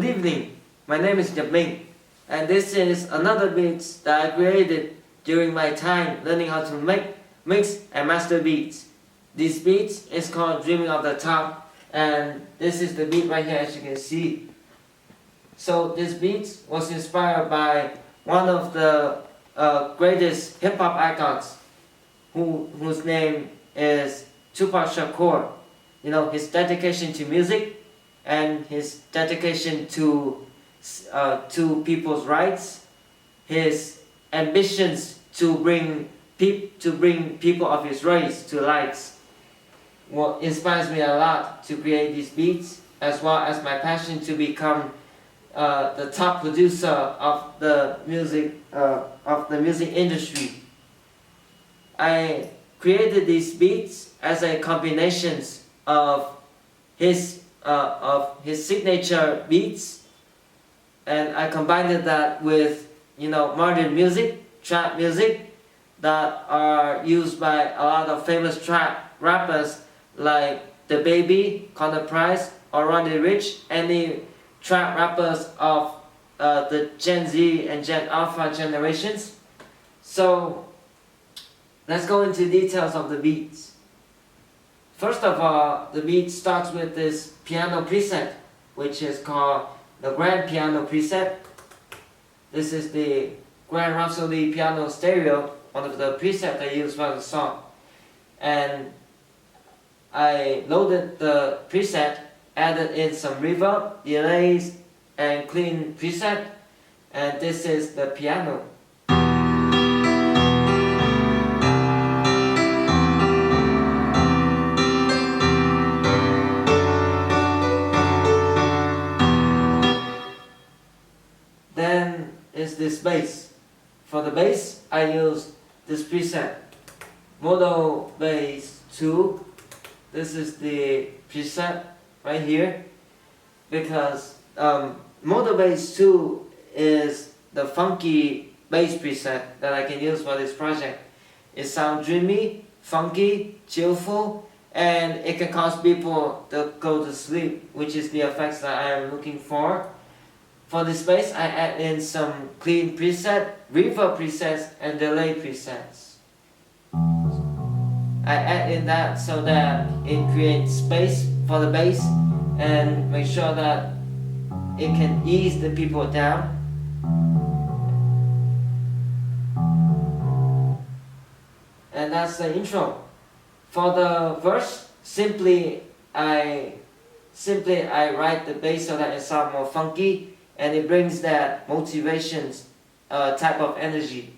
evening, my name is Jabling, and this is another beats that I created during my time learning how to mix and master beats. This beat is called Dreaming of the Top, and this is the beat right here, as you can see. So this beat was inspired by one of the greatest hip-hop icons whose name is Tupac Shakur. You know, his dedication to music and his dedication to people's rights, his ambitions to bring people of his race to lights. What inspires me a lot to create these beats, as well as my passion to become the top producer of the music industry. I created these beats as a combination of his signature beats, and I combined that with modern music, trap music that are used by a lot of famous trap rappers like DaBaby, Conor Price, or Roddy Ricch, any trap rappers of the Gen Z and Gen Alpha generations. So let's go into details of the beats. First of all, the beat starts with this piano preset, which is called the Grand Piano Preset. This is the Grand Rhapsody Piano Stereo, one of the presets I use for the song. And I loaded the preset, added in some reverb, delays, and clean preset, and this is the piano. Then is this bass. For the bass, I use this preset, Modo Bass 2. This is the preset right here, because Modo Bass 2 is the funky bass preset that I can use for this project. It sounds dreamy, funky, cheerful, and it can cause people to go to sleep, which is the effects that I am looking for. For this bass, I add in some clean preset, reverb presets, and delay presets. I add in that so that it creates space for the bass and make sure that it can ease the people down. And that's the intro. For the verse, simply I write the bass so that it sounds more funky, and it brings that motivation type of energy.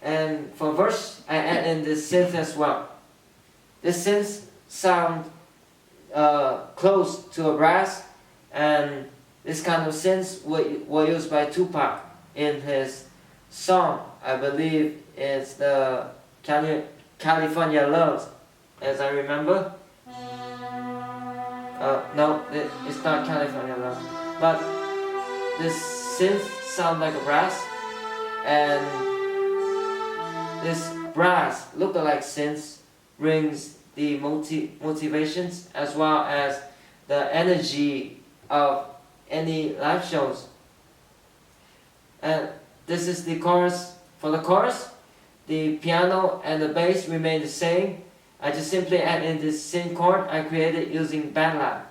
And for verse, I add in this synth as well. This synth sound close to a brass, and this kind of synths were used by Tupac in his song. I believe it's the California Love, as I remember. No, it's not California Love, but this synth sound like a brass, and this brass look-alike synth brings the motivations as well as the energy of any live shows. And this is the chorus. For the chorus, the piano and the bass remain the same. I just simply add in this same chord I created using BandLab.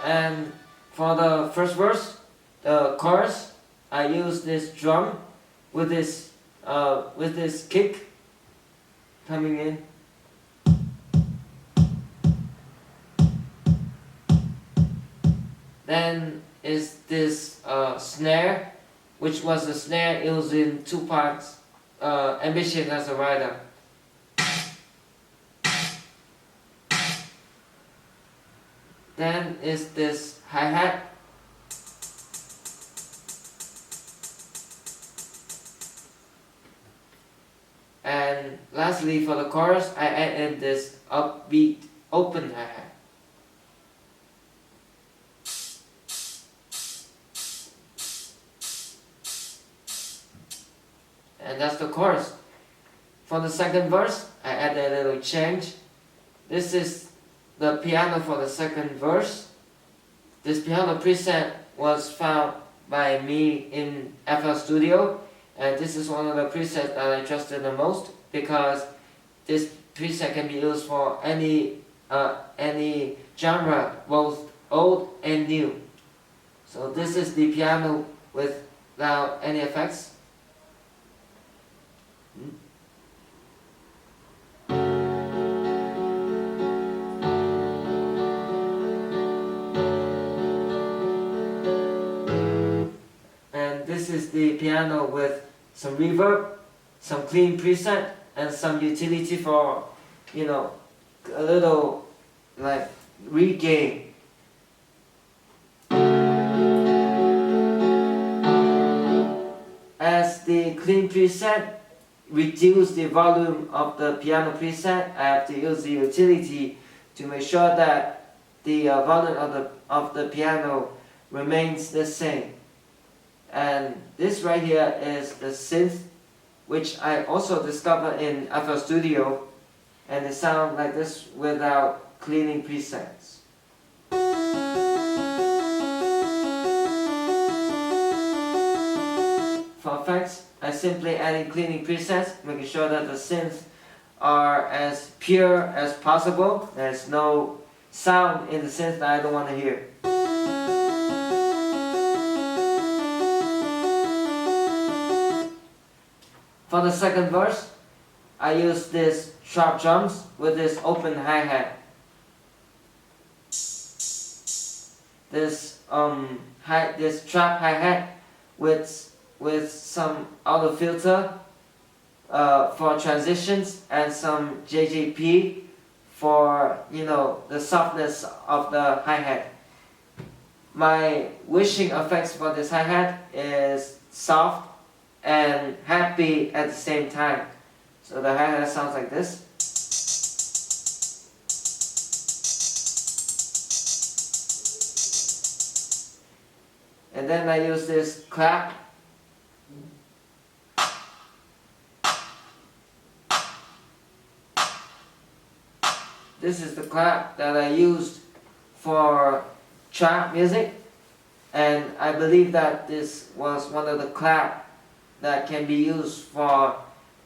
And for the first verse, the chorus, I use this drum with this kick coming in. Then is this snare, which was the snare used in Tupac's ambition as a writer. Then is this hi-hat. And lastly lastly, for the chorus, I add in this upbeat open hi-hat. And that's the chorus. For the second verse, I add a little change. This is the piano for the second verse. This piano preset was found by me in FL Studio, and this is one of the presets that I trusted the most because this preset can be used for any genre, both old and new. So this is the piano without any effects. And this is the piano with some reverb, some clean preset, and some utility for, a little like regain. As the clean preset reduce the volume of the piano preset, I have to use the utility to make sure that the volume of the piano remains the same. And this right here is the synth, which I also discovered in FL Studio, and it sounds like this without cleaning presets. For effects, I simply adding cleaning presets, making sure that the synths are as pure as possible. There's no sound in the synth that I don't want to hear. For the second verse, I use this sharp drums with this open hi-hat. This trap hi-hat with some auto filter for transitions and some JJP for the softness of the hi-hat. My wishing effects for this hi-hat is soft and happy at the same time. So the hi-hat sounds like this. And then I use this clap. This is the clap that I used for trap music, and I believe that this was one of the clap that can be used for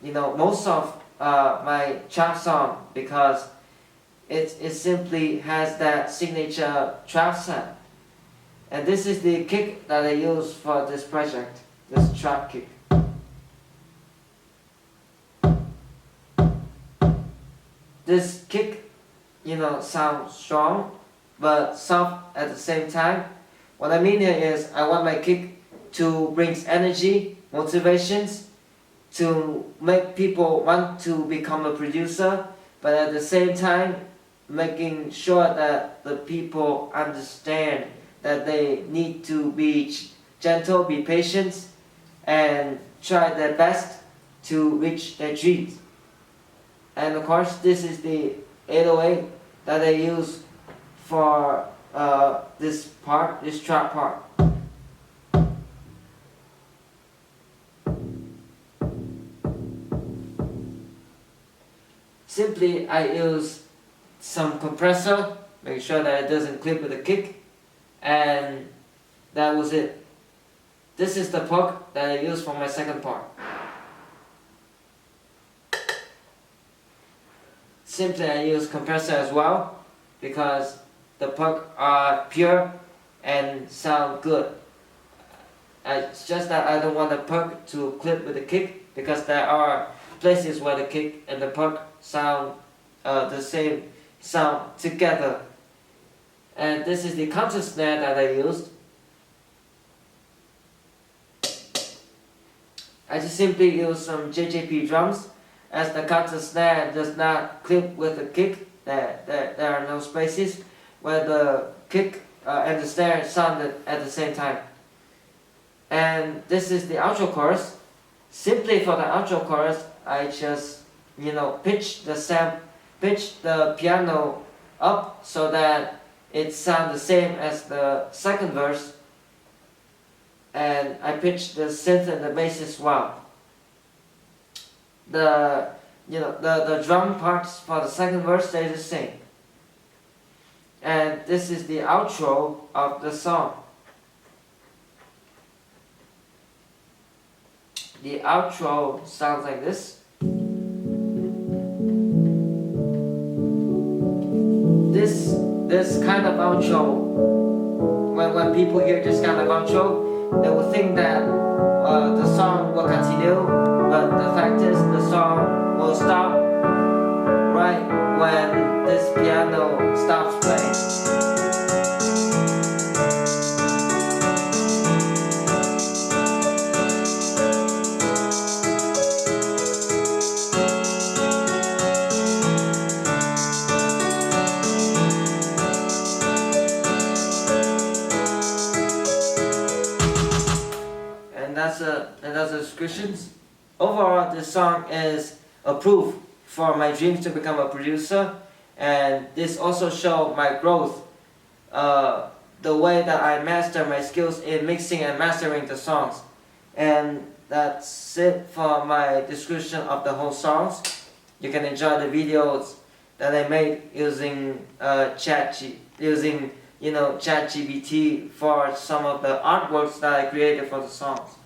most of my trap song because it simply has that signature trap sound. And this is the kick that I use for this project, this trap kick. This kick sounds strong but soft at the same time. What I mean here is I want my kick to bring energy, motivations, to make people want to become a producer, but at the same time making sure that the people understand that they need to be gentle, be patient, and try their best to reach their dreams. And of course this is the 808 that I use for this trap part. Simply I use some compressor, make sure that it doesn't clip with the kick, and that was it. This is the puck that I use for my second part. Simply I use compressor as well because the puck are pure and sound good. It's just that I don't want the puck to clip with the kick because there are places where the kick and the puck sound the same sound together. And this is the counter snare that I used. I just simply use some JJP drums as the counter snare does not clip with the kick. There are no spaces where the kick and the snare sounded at the same time. And this is the outro chorus. Simply for the outro chorus, I just pitch the piano up so that it sounds the same as the second verse, and I pitched the synth and the bass as well. The drum parts for the second verse stay the same. And this is the outro of the song. The outro sounds like this. This kind of outro, when people hear this kind of outro, they will think that the song will continue, but the fact is the song will stop right when this piano stops playing. And that's the descriptions. Overall, this song is a proof for my dreams to become a producer, and this also shows my growth, the way that I master my skills in mixing and mastering the songs. And that's it for my description of the whole songs. You can enjoy the videos that I made using ChatGPT for some of the artworks that I created for the songs.